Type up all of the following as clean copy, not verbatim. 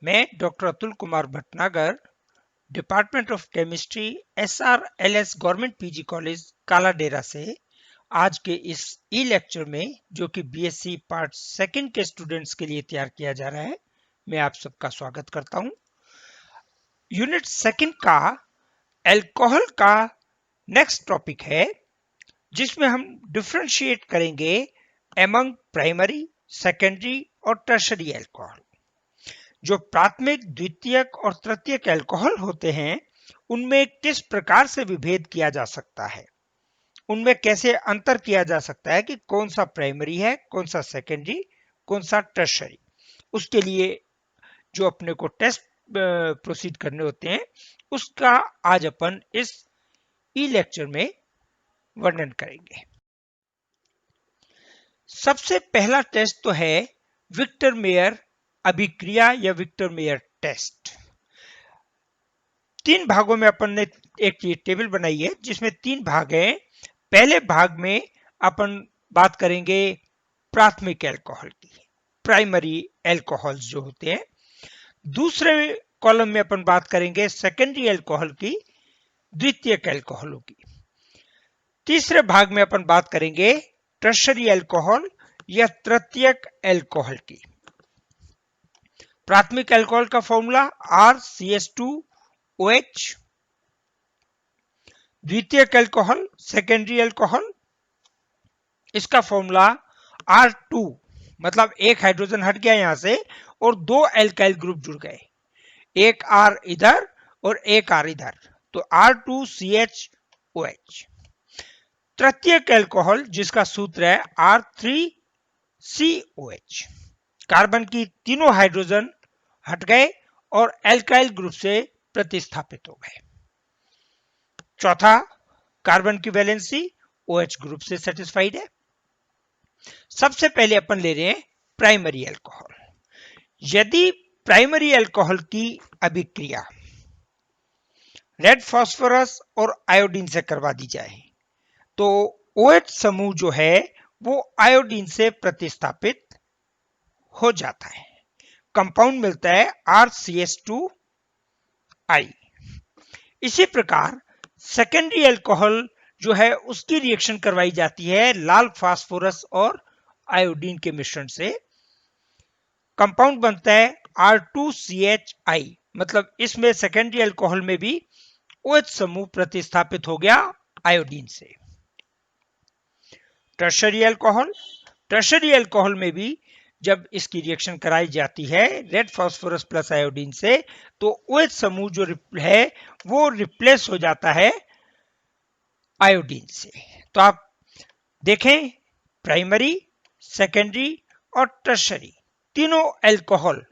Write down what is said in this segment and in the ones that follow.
मैं doctor Atul Kumar Bhatnagar, department of chemistry, SRLS government PG college काला डेरा से आज के इस ई लेक्चर में, जो कि बीएससी पार्ट सेकंड के स्टूडेंट्स के लिए तैयार किया जा रहा है, मैं आप सबका स्वागत करता हूं। यूनिट सेकंड का अल्कोहल का नेक्स्ट टॉपिक है, जिसमें हम डिफरेंशिएट करेंगे एमंग प्राइमरी, सेकेंडरी और टर्शरी अल्कोहल। जो प्राथमिक, द्वितीयक और तृतीयक अल्कोहल होते हैं, उनमें किस प्रकार से विभेद किया जा सकता है, उनमें कैसे अंतर किया जा सकता है कि कौन सा प्राइमरी है, कौन सा सेकेंडरी, कौन सा टर्शरी। उसके लिए जो अपने को टेस्ट प्रोसीड करने होते हैं, उसका आज अपन इस ई लेक्चर में वर्णन करेंगे। सबसे पहला टेस्ट तो है विक्टर मेयर अभिक्रिया या विक्टर मेयर टेस्ट। 3 भागों में अपन ने एक ये टेबल बनाई है, जिसमें 3 भाग हैं। पहले भाग में अपन बात करेंगे प्राथमिक अल्कोहल की, प्राइमरी अल्कोहल्स जो होते हैं। दूसरे कॉलम में अपन बात करेंगे सेकेंडरी अल्कोहल की, द्वितीयक अल्कोहलों की। तीसरे भाग में अपन बात करेंगे टर्शरी अल्कोहल या तृतीयक अल्कोहल की। प्राथमिक अल्कोहल का फॉर्मूला RCH2OH, द्वितीयक अल्कोहल सेकेंडरी अल्कोहल, इसका फॉर्मूला R2, मतलब एक हाइड्रोजन हट गया यहां से और 2 एल्काइल ग्रुप जुड़ गए, एक R इधर और एक R इधर, तो R2CHOH। तृतीयक अल्कोहल जिसका सूत्र है R3COH, कार्बन की तीनों हाइड्रोजन हट गए और एल्काइल ग्रुप से प्रतिस्थापित हो गए। चौथा, कार्बन की वैलेंसी OH ग्रुप से सेटिस्फाइड है। सबसे पहले अपन ले रहे हैं प्राइमरी अल्कोहल। यदि प्राइमरी अल्कोहल की अभिक्रिया रेड फास्फोरस और आयोडीन से करवा दी जाए, तो OH समूह जो है वो आयोडीन से प्रतिस्थापित हो जाता है, कंपाउंड मिलता है RCH2I। इसी प्रकार सेकेंडरी अल्कोहल जो है उसकी रिएक्शन करवाई जाती है लाल फास्फोरस और आयोडीन के मिश्रण से, कंपाउंड बनता है R2CHI, मतलब इसमें सेकेंडरी अल्कोहल में भी OH समूह प्रतिस्थापित हो गया आयोडीन से। टर्शरी अल्कोहल, टर्शरी अल्कोहल में भी जब इसकी रिएक्शन कराई जाती है रेड फास्फोरस प्लस आयोडीन से, तो OH समूह जो है वो रिप्लेस हो जाता है आयोडीन से। तो आप देखें, प्राइमरी, सेकेंडरी और टर्शरी तीनों अल्कोहल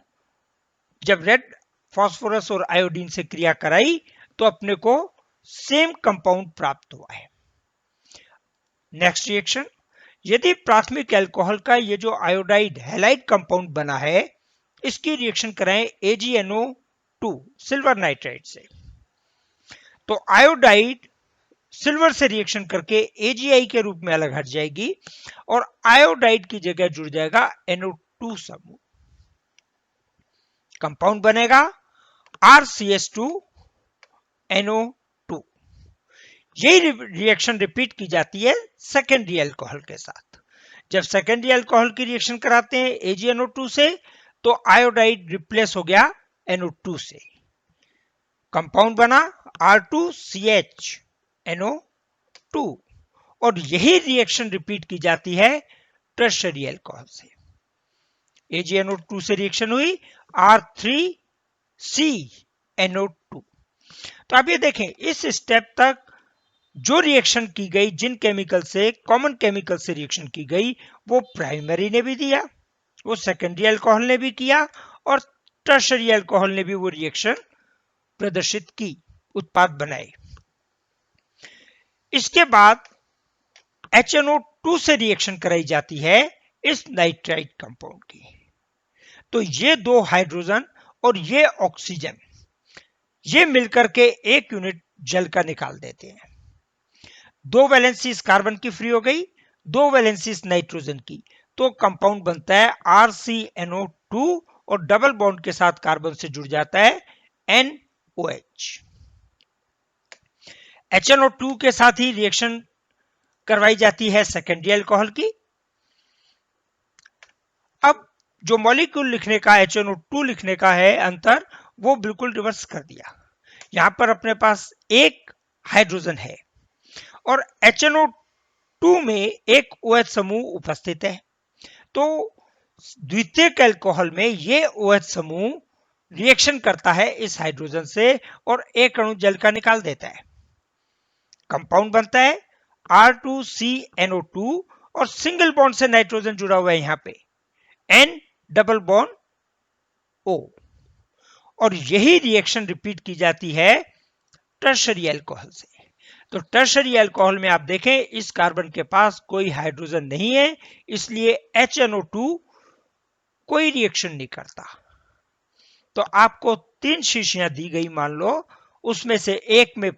जब रेड फास्फोरस और आयोडीन से क्रिया कराई तो अपने को सेम कंपाउंड प्राप्त हुआ है। नेक्स्ट रिएक्शन, यदि प्राथमिक अल्कोहल का ये जो आयोडाइड हैलाइड कंपाउंड बना है, इसकी रिएक्शन कराएं AgNO2 सिल्वर नाइट्राइड से, तो आयोडाइड सिल्वर से रिएक्शन करके AgI के रूप में अलग हट जाएगी और आयोडाइड की जगह जुड़ जाएगा NO2 समूह, कंपाउंड बनेगा RCH2NO2। यही रिएक्शन रिपीट की जाती है सेकेंडरी अल्कोहल के साथ। जब सेकेंडरी अल्कोहल की रिएक्शन कराते हैं AgNO2 से, तो आयोडाइड रिप्लेस हो गया NO2 से, कंपाउंड बना R2CHNO2, और यही रिएक्शन रिपीट की जाती है टर्शरी अल्कोहल से। AgNO2 से रिएक्शन हुई R3CNO2। तो आप ये देखें, इस स्टेप तक जो रिएक्शन की गई, जिन केमिकल से, कॉमन केमिकल से रिएक्शन की गई, वो प्राइमरी ने भी दिया, वो सेकेंडरी अल्कोहल ने भी किया और टर्शरी अल्कोहल ने भी वो रिएक्शन प्रदर्शित की, उत्पाद बनाए। इसके बाद HNO2 से रिएक्शन कराई जाती है इस नाइट्राइड कंपाउंड की, तो ये 2 हाइड्रोजन और ये ऑक्सीजन, ये मिलकर के एक यूनिट जल का निकाल देते हैं। 2 वैलेंसीज कार्बन की फ्री हो गई, 2 वैलेंसीज नाइट्रोजन की, तो कंपाउंड बनता है RCNO2 और डबल बॉन्ड के साथ कार्बन से जुड़ जाता है NOH। HNO2 के साथ ही रिएक्शन करवाई जाती है सेकेंडरी अल्कोहल की। अब जो मॉलिक्यूल लिखने का HNO2 लिखने का है अंतर, वो बिल्कुल रिवर्स कर दिया। यहां पर अपने पास एक हाइड्रोजन है और HNO2 में एक OH समूह उपस्थित है, तो द्वितीयक अल्कोहल में ये OH समूह रिएक्शन करता है इस हाइड्रोजन से और एक अणु जल का निकाल देता है। कंपाउंड बनता है R2CNO2 और सिंगल बॉन्ड से नाइट्रोजन जुड़ा हुआ है यहां पे N डबल बॉन्ड O, और यही रिएक्शन रिपीट की जाती है टर्शरी अल्कोहल से। तो टर्शरी अल्कोहल में आप देखें इस कार्बन के पास कोई हाइड्रोजन नहीं है, इसलिए HNO2 कोई रिएक्शन नहीं करता। तो आपको 3 शीशियां दी गई मान लो, उसमें से एक में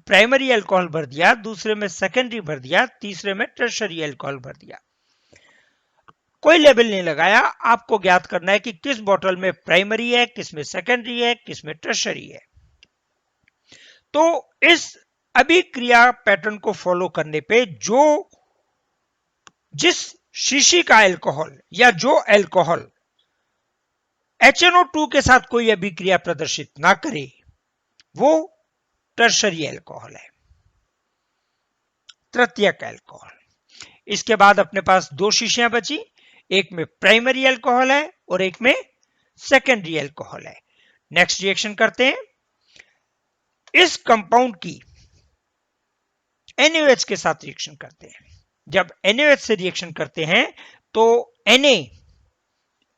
प्राइमरी अल्कोहल भर दिया, दूसरे में सेकेंडरी भर दिया, तीसरे में टर्शरी अल्कोहल भर दिया। कोई लेबल नहीं लगाया, आपको ज्ञात करना है कि किस बोतल में प्राइमरी है, किस में सेकेंडरी है, किस में टर्शरी है। तो इस अभिक्रिया पैटर्न को फॉलो करने पे जिस शीशी का अल्कोहल या जो अल्कोहल HNO2 के साथ कोई अभिक्रिया प्रदर्शित ना करे, वो टर्शरी अल्कोहल है, तृतीयक अल्कोहल। इसके बाद अपने पास 2 शीशियां बची, एक में प्राइमरी अल्कोहल है और एक में सेकेंडरी अल्कोहल है। नेक्स्ट रिएक्शन करते हैं। इस कंपाउंड की NaOH के साथ रिएक्शन करते हैं। जब NaOH से रिएक्शन करते हैं तो Na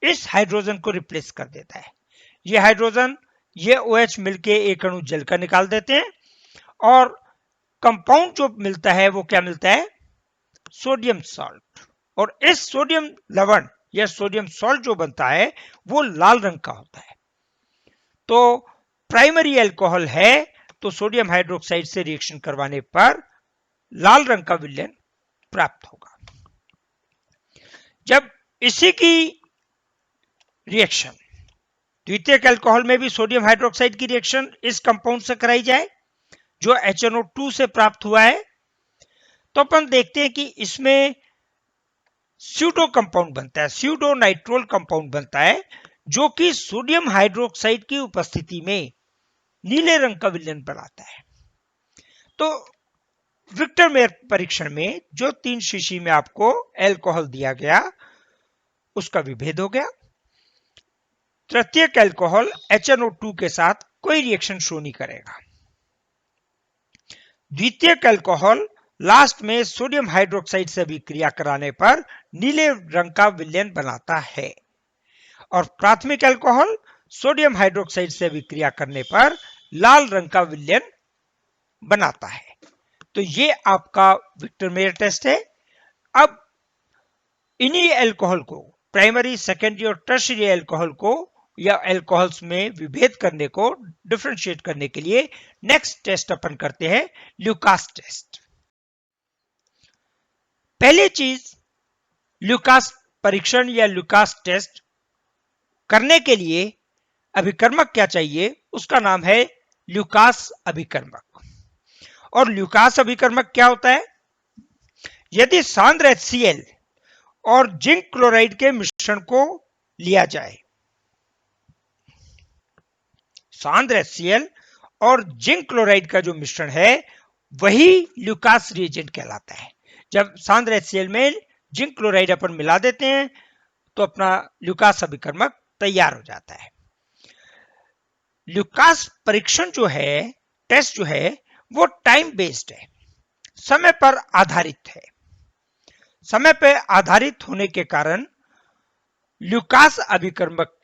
इस हाइड्रोजन को रिप्लेस कर देता है। ये हाइड्रोजन ये OH मिलके एक अणु जल का निकाल देते हैं और कंपाउंड जो मिलता है वो क्या मिलता है, सोडियम सॉल्ट। और इस सोडियम लवण या सोडियम सॉल्ट जो बनता है वो लाल रंग का होता है। तो प्राइमरी अल्कोहल है तो सोडियम हाइड्रोक्साइड से रिएक्शन करवाने पर लाल रंग का विलयन प्राप्त होगा। जब इसी की रिएक्शन द्वितीयक अल्कोहल में भी सोडियम हाइड्रोक्साइड की रिएक्शन इस कंपाउंड से कराई जाए जो HNO2 से प्राप्त हुआ है, तो अपन देखते हैं कि इसमें स्यूडो कंपाउंड बनता है, स्यूडो नाइट्रोल कंपाउंड बनता है, जो कि सोडियम हाइड्रोक्साइड की उपस्थिति में नीले रंग का विलयन बनाता है। तो विक्टर मेयर परीक्षण में जो 3 शीशी में आपको अल्कोहल दिया गया उसका विभेद हो गया। तृतीयक अल्कोहल HNO2 के साथ कोई रिएक्शन शो नहीं करेगा। द्वितीयक अल्कोहल लास्ट में सोडियम हाइड्रोक्साइड से अभिक्रिया कराने पर नीले रंग का विलयन बनाता है और प्राथमिक अल्कोहल सोडियम हाइड्रोक्साइड से अभिक्रिया करने पर लाल रंग का विलयन बनाता है। तो ये आपका विक्टर मेयर टेस्ट है। अब इन्हीं अल्कोहल को, प्राइमरी, सेकेंडरी और टर्शरी अल्कोहल को या अल्कोहल्स में विभेद करने को, डिफरेंशिएट करने के लिए नेक्स्ट टेस्ट अपन करते हैं, ल्यूकास टेस्ट। पहली चीज, ल्यूकास परीक्षण या ल्यूकास टेस्ट करने के लिए अभिकर्मक क्या चाहिए, उसका नाम है ल्यूकास अभिकर्मक। और ल्यूकास अभिकर्मक क्या होता है, यदि सांद्र HCl और जिंक क्लोराइड के मिश्रण को लिया जाए, सांद्र HCl और जिंक क्लोराइड का जो मिश्रण है वही ल्यूकास रिएजेंट कहलाता है। जब सांद्र HCl में जिंक क्लोराइड अपन मिला देते हैं तो अपना ल्यूकास अभिकर्मक तैयार हो जाता है। ल्यूकास परीक्षण जो है, टेस्ट जो है, वो टाइम बेस्ड है, समय पर आधारित है। समय पर आधारित होने के कारण ल्यूकास अभिकर्मक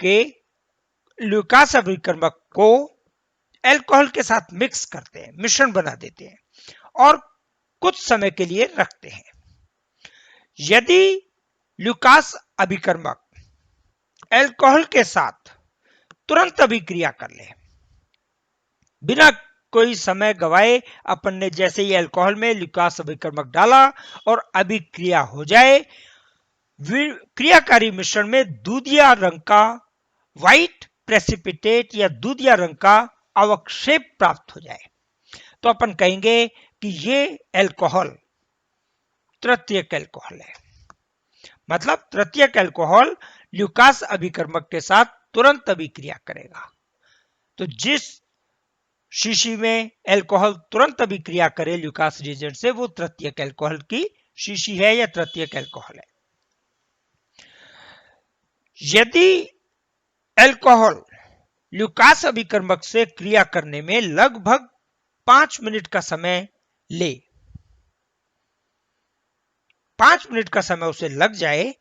को अल्कोहल के साथ मिक्स करते हैं, मिश्रण बना देते हैं और कुछ समय के लिए रखते हैं। यदि ल्यूकास अभिकर्मक अल्कोहल के साथ तुरंत अभिक्रिया कर ले, बिना कोई समय गवाए, अपन ने जैसे ही अल्कोहल में ल्यूकास अभिकर्मक डाला और अभिक्रिया हो जाए, क्रियाकारी मिश्रण में दूधिया रंग का व्हाइट प्रेसिपिटेट या दूधिया रंग का अवक्षेप प्राप्त हो जाए तो अपन कहेंगे कि ये अल्कोहल तृतीयक अल्कोहल है। मतलब तृतीयक अल्कोहल ल्यूकास अभिकर्मक के साथ तुरंत अभिक्रिया करेगा। तो जिस शीशी में अल्कोहल तुरंत अभिक्रिया करे ल्यूकास रिएजेंट से, वो तृतीयक अल्कोहल की शीशी है या तृतीयक अल्कोहल है। यदि अल्कोहल ल्यूकास अभिकर्मक से क्रिया करने में लगभग 5 मिनट का समय ले, 5 मिनट का समय उसे लग जाए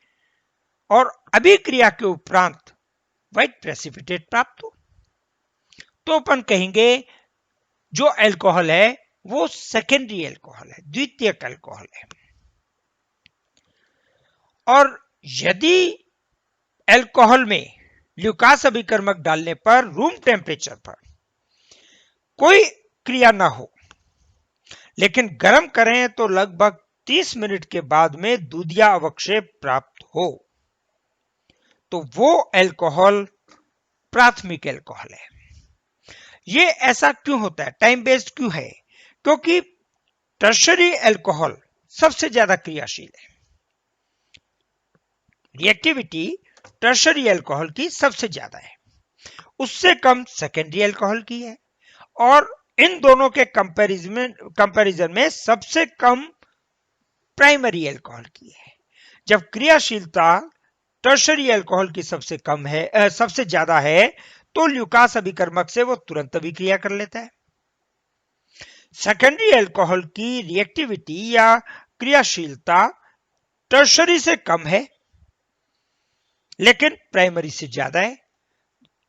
और अभिक्रिया के उपरांत व्हाइट प्रेसिपिटेट प्राप्त हो, तो अपन कहेंगे जो अल्कोहल है वो सेकेंडरी अल्कोहल है, द्वितीयक अल्कोहल है। और यदि अल्कोहल में ल्यूकास अभिकर्मक डालने पर रूम टेम्परेचर पर कोई क्रिया ना हो लेकिन गर्म करें तो लगभग 30 मिनट के बाद में दूधिया अवक्षेप प्राप्त हो, तो वो अल्कोहल प्राथमिक अल्कोहल है। ये ऐसा क्यों होता है, टाइम बेस्ड क्यों है? क्योंकि टर्शरी अल्कोहल सबसे ज्यादा क्रियाशील है। रिएक्टिविटी टर्शरी अल्कोहल की सबसे ज्यादा है, उससे कम सेकेंडरी अल्कोहल की है, और इन दोनों के कंपैरिजन में सबसे कम प्राइमरी अल्कोहल की है। जब क्रियाशीलता टर्शरी अल्कोहल की सबसे कम है, सबसे ज्यादा है, तो ल्यूकास अभिकर्मक से वो तुरंत अभिक्रिया कर लेता है। सेकेंडरी अल्कोहल की रिएक्टिविटी या क्रियाशीलता टर्शरी से कम है लेकिन प्राइमरी से ज्यादा है।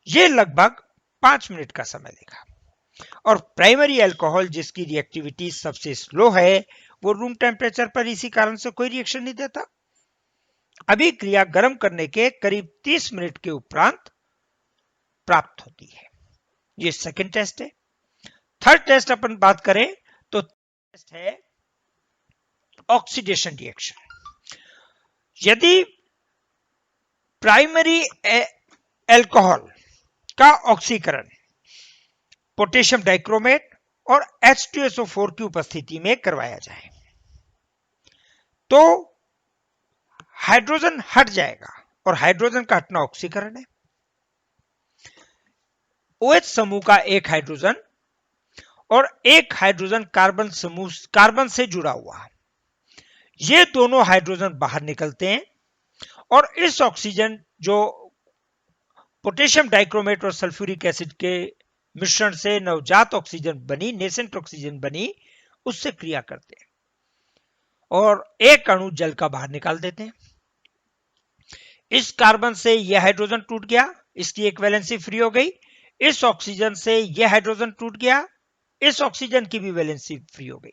ये लगभग 5 मिनट का समय लेगा। और प्राइमरी अल्कोहल जिसकी रिएक्टिविटी सबसे स्लो है, वो रूम टेम्परेचर पर इसी कारण से कोई रिएक्शन नहीं देता। अभिक्रिया गर्म करने के करीब 30 मिनट के उपरांत प्राप्त होती है। ये सेकंड टेस्ट है। थर्ड टेस्ट अपन बात करें तो टेस्ट है ऑक्सीडेशन रिएक्शन। यदि प्राइमरी अल्कोहल का ऑक्सीकरण पोटेशियम डाइक्रोमेट और H2SO4 की उपस्थिति में करवाया जाए तो हाइड्रोजन हट जाएगा, और हाइड्रोजन का हटना ऑक्सीकरण है। OH समूह का एक हाइड्रोजन और एक हाइड्रोजन कार्बन से जुड़ा हुआ, ये दोनों हाइड्रोजन बाहर निकलते हैं और इस ऑक्सीजन जो पोटेशियम डाइक्रोमेट और सल्फ्यूरिक एसिड के मिश्रण से नवजात ऑक्सीजन बनी, नेसेंट ऑक्सीजन बनी, उससे क्रिया करते हैं और एक अणु जल का बाहर निकाल देते हैं। इस कार्बन से यह हाइड्रोजन टूट गया, इसकी एक वैलेंसी फ्री हो गई। इस ऑक्सीजन से यह हाइड्रोजन टूट गया, इस ऑक्सीजन की भी वैलेंसी फ्री हो गई।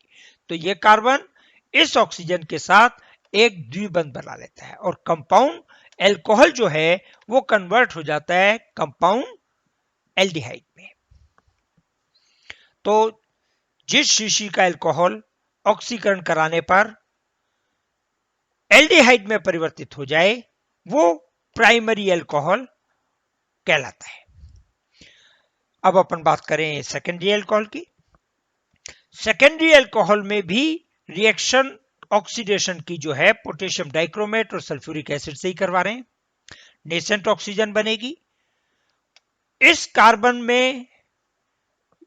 तो यह कार्बन इस ऑक्सीजन के साथ एक द्विबंध बना लेता है और कंपाउंड अल्कोहल जो है वो कन्वर्ट हो जाता है कंपाउंड एल्डिहाइड में। तो जिस शीशी का अल्कोहल ऑक्सीकरण कराने पर एल्डिहाइड में परिवर्तित हो जाए वो प्राइमरी अल्कोहल कहलाता है। अब अपन बात करें सेकेंडरी अल्कोहल की। सेकेंडरी अल्कोहल में भी रिएक्शन ऑक्सीडेशन की जो है पोटेशियम डाइक्रोमेट और सल्फ्यूरिक एसिड से ही करवा रहे हैं। नेसेंट ऑक्सीजन बनेगी, इस कार्बन में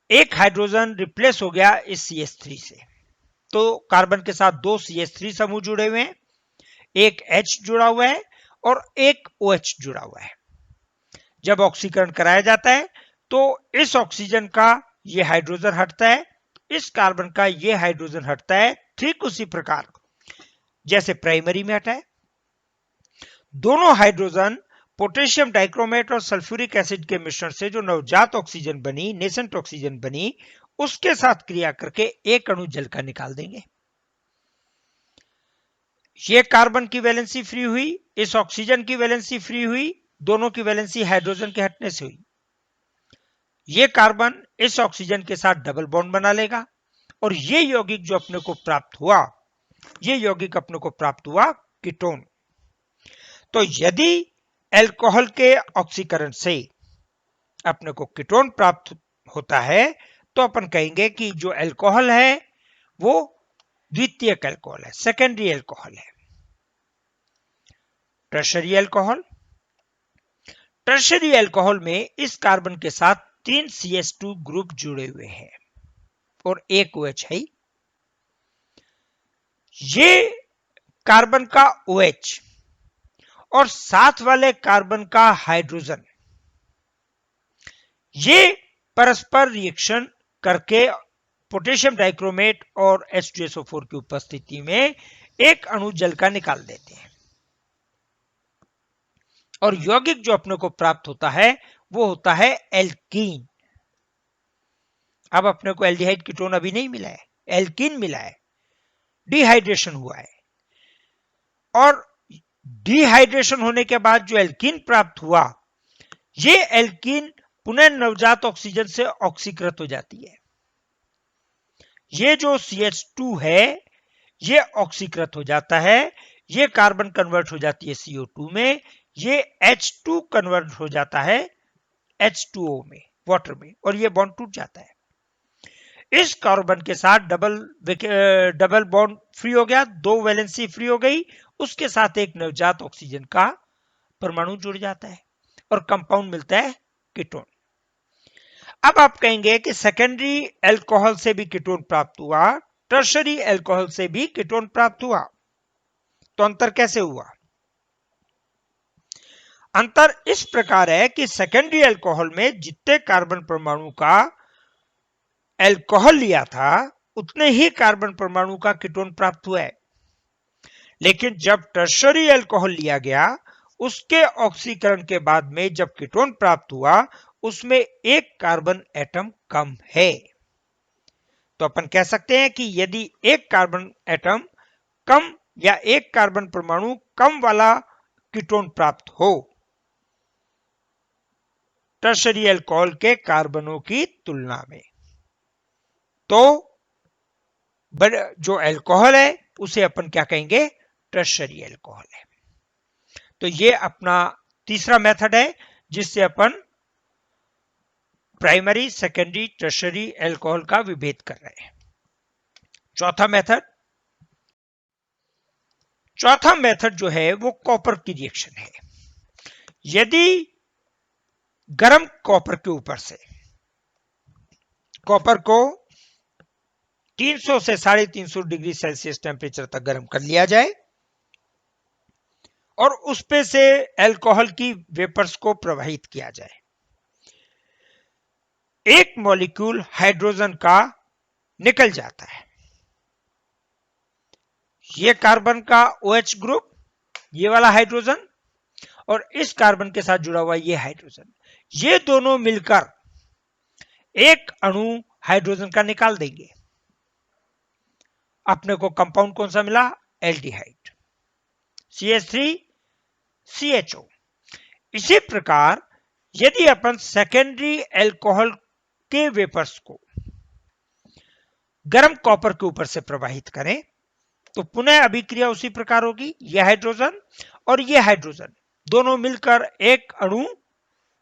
एक हाइड्रोजन रिप्लेस हो गया इस CH3 से, तो कार्बन के साथ 2 CH3 समूह जुड़े हुए हैं, एक H जुड़ा हुआ है और एक OH जुड़ा हुआ है। जब ऑक्सीकरण कराया जाता है तो इस ऑक्सीजन का यह हाइड्रोजन हटता है, इस कार्बन का यह हाइड्रोजन हटता है, ठीक उसी प्रकार जैसे प्राइमरी में हटा है। दोनों हाइड्रोजन पोटेशियम डाइक्रोमेट और सल्फ्यूरिक एसिड के मिश्रण से जो नवजात ऑक्सीजन बनी, नेसेंट ऑक्सीजन बनी, उसके साथ क्रिया करके एक अणु जल का निकाल देंगे। ये कार्बन की वैलेंसी फ्री हुई, इस ऑक्सीजन की वैलेंसी फ्री हुई, दोनों की वैलेंसी हाइड्रोजन के हटने से हुई। ये कार्बन इस ऑक्सीजन के साथ डबल बॉन्ड बना लेगा और ये यौगिक जो अपने को प्राप्त हुआ, ये यौगिक अपने को प्राप्त हुआ कीटोन। तो यदि अल्कोहल के ऑक्सीकरण से अपने को कीटोन प्राप्त होता है तो अपन कहेंगे कि जो अल्कोहल है वो द्वितीयक अल्कोहल है, सेकेंडरी अल्कोहल है। टर्शरी अल्कोहल, टर्शरी अल्कोहल में इस कार्बन के साथ 3 CH2 ग्रुप जुड़े हुए हैं और एक OH है। ये कार्बन का OH और साथ वाले कार्बन का हाइड्रोजन, ये परस्पर रिएक्शन करके पोटेशियम डाइक्रोमेट और H2SO4 की उपस्थिति में एक अणु जल का निकाल देते हैं और यौगिक जो अपने को प्राप्त होता है वो होता है एल्कीन। अब अपने को एल्डिहाइड कीटोन अभी नहीं मिला है, एल्कीन मिला है, डिहाइड्रेशन हुआ है और डिहाइड्रेशन होने के बाद जो एल्कीन प्राप्त हुआ, ये एल्कीन पुनः नवजात ऑक्सीजन से ऑक्सीकृत हो जाती है। ये जो CH2 है ये ऑक्सीकृत हो जाता है, ये कार्बन कन्वर्ट हो जाती है CO2 में, ये H2 कन्वर्ट हो जाता है H2O में, वाटर में, और ये बॉन्ड टूट जाता है। इस कार्बन के साथ डबल बॉन्ड फ्री हो गया, 2 वैलेंसी फ्री हो गई, उसके साथ एक नवजात ऑक्सीजन का परमाणु जुड़ जाता है और कंपाउंड मिलता है कीटोन। अब आप कहेंगे कि सेकेंडरी अल्कोहल से भी कीटोन प्राप्त हुआ, टर्शरी अल्कोहल से भी कीटोन प्राप्त हुआ, तो अंतर कैसे हुआ? अंतर इस प्रकार है कि सेकेंडरी अल्कोहल में जितने कार्बन परमाणु का अल्कोहल लिया था उतने ही कार्बन परमाणु का कीटोन प्राप्त हुआ है, लेकिन जब टर्शरी अल्कोहल लिया गया उसके ऑक्सीकरण के बाद में जब कीटोन प्राप्त हुआ उसमें एक कार्बन एटम कम है। तो अपन कह सकते हैं कि यदि एक कार्बन एटम कम या एक कार्बन परमाणु कम वाला कीटोन प्राप्त हो टर्शरी अल्कोहल के कार्बनों की तुलना में, तो जो अल्कोहल है उसे अपन क्या कहेंगे? टर्शरी अल्कोहल है। तो ये अपना तीसरा मेथड है जिससे अपन प्राइमरी, सेकेंडरी, टर्शरी अल्कोहल का विभेद कर रहे हैं। चौथा मेथड जो है वो कॉपर की रिएक्शन है। यदि गर्म कॉपर के ऊपर से कॉपर को 300 से 350 डिग्री सेल्सियस टेम्परेचर तक गर्म कर लिया जाए और उस पे से अल्कोहल की वेपर्स को प्रवाहित किया जाए, एक मॉलिक्यूल हाइड्रोजन का निकल जाता है। ये कार्बन का OH ग्रुप, ये वाला हाइड्रोजन और इस कार्बन के साथ जुड़ा हुआ ये हाइड्रोजन, ये दोनों मिलकर एक अणु हाइड्रोजन का निकाल देंगे। अपने को कंपाउंड कौन सा मिला? Aldehyde, CH3CHO। इसी प्रकार यदि अपन सेकेंडरी अल्कोहल के वेपर्स को गर्म कॉपर के ऊपर से प्रवाहित करें तो पुनः अभिक्रिया उसी प्रकार होगी। यह हाइड्रोजन और यह हाइड्रोजन दोनों मिलकर एक अणु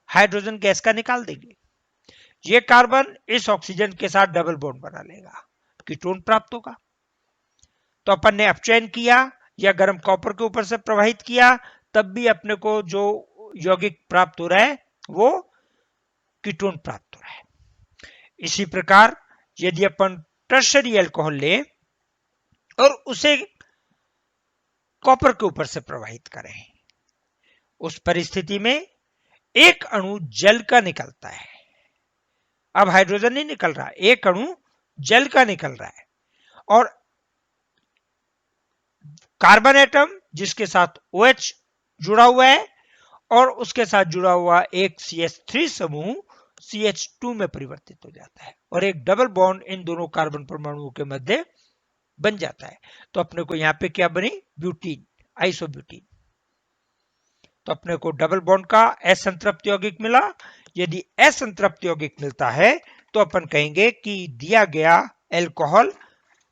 हाइड्रोजन गैस का निकाल देंगे। यह कार्बन इस ऑक्सीजन के साथ डबल बॉन्ड बना लेगा, कीटोन प्राप्त होगा। तो अपन ने अपचयन किया या गर्म कॉपर के ऊपर से प्रवाहित किया, तब भी अपने को जो यौगिक प्राप्त हो रहा है वो कीटोन प्राप्त हो रहा है। इसी प्रकार यदि अपन टर्शरी अल्कोहल ले और उसे कॉपर के ऊपर से प्रवाहित करें, उस परिस्थिति में एक अणु जल का निकलता है। अब हाइड्रोजन नहीं निकल रहा, एक अणु जल का निकल रहा है और कार्बन एटम जिसके साथ OH जुड़ा हुआ है और उसके साथ जुड़ा हुआ एक CH3 समूह CH2 में परिवर्तित हो जाता है और एक डबल बॉन्ड इन दोनों कार्बन परमाणुओं के मध्य बन जाता है। तो अपने को यहां पे क्या बनी? Butene, isobutene. तो अपने को डबल बॉन्ड का असंतृप्त यौगिक मिला। यदि असंतृप्त यौगिक मिलता है तो अपन कहेंगे कि दिया गया अल्कोहल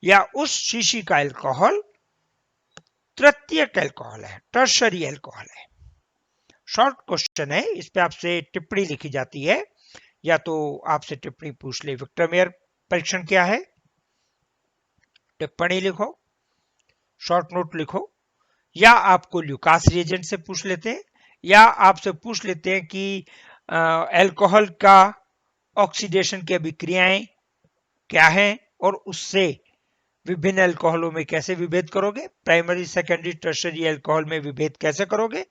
या उस शीशी का अल्कोहल तृतीयक अल्कोहल है, टर्शरी अल्कोहल है। शॉर्ट क्वेश्चन है, इस पे आपसे टिप्पणी लिखी जाती है, या तो आपसे टिप्पणी पूछ ले विक्टर मेयर परीक्षण क्या है, टिप्पणी लिखो, शॉर्ट नोट लिखो, या आपको ल्यूकास रिएजेंट से पूछ लेते हैं, या आपसे पूछ लेते हैं कि अल्कोहल का ऑक्सीडेशन की अभिक्रियाएं क्या हैं और उससे विभिन्न अल्कोहलों में कैसे विभेद करोगे, प्राइमरी सेकेंडरी टर्शरी अल्कोहल में विभेद कैसे करोगे।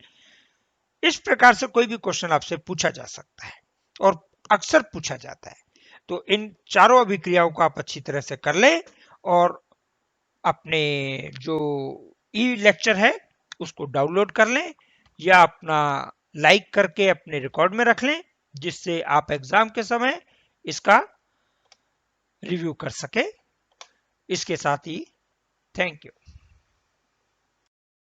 इस प्रकार से कोई भी क्वेश्चन आपसे पूछा जा सकता है और अक्सर पूछा जाता है। तो इन चारों अभिक्रियाओं को आप अच्छी तरह से कर लें और अपने जो ई लेक्चर है उसको डाउनलोड कर लें या अपना लाइक करके अपने रिकॉर्ड में रख लें, जिससे आप एग्जाम के समय इसका रिव्यू कर सके। इसके साथ ही थैंक यू।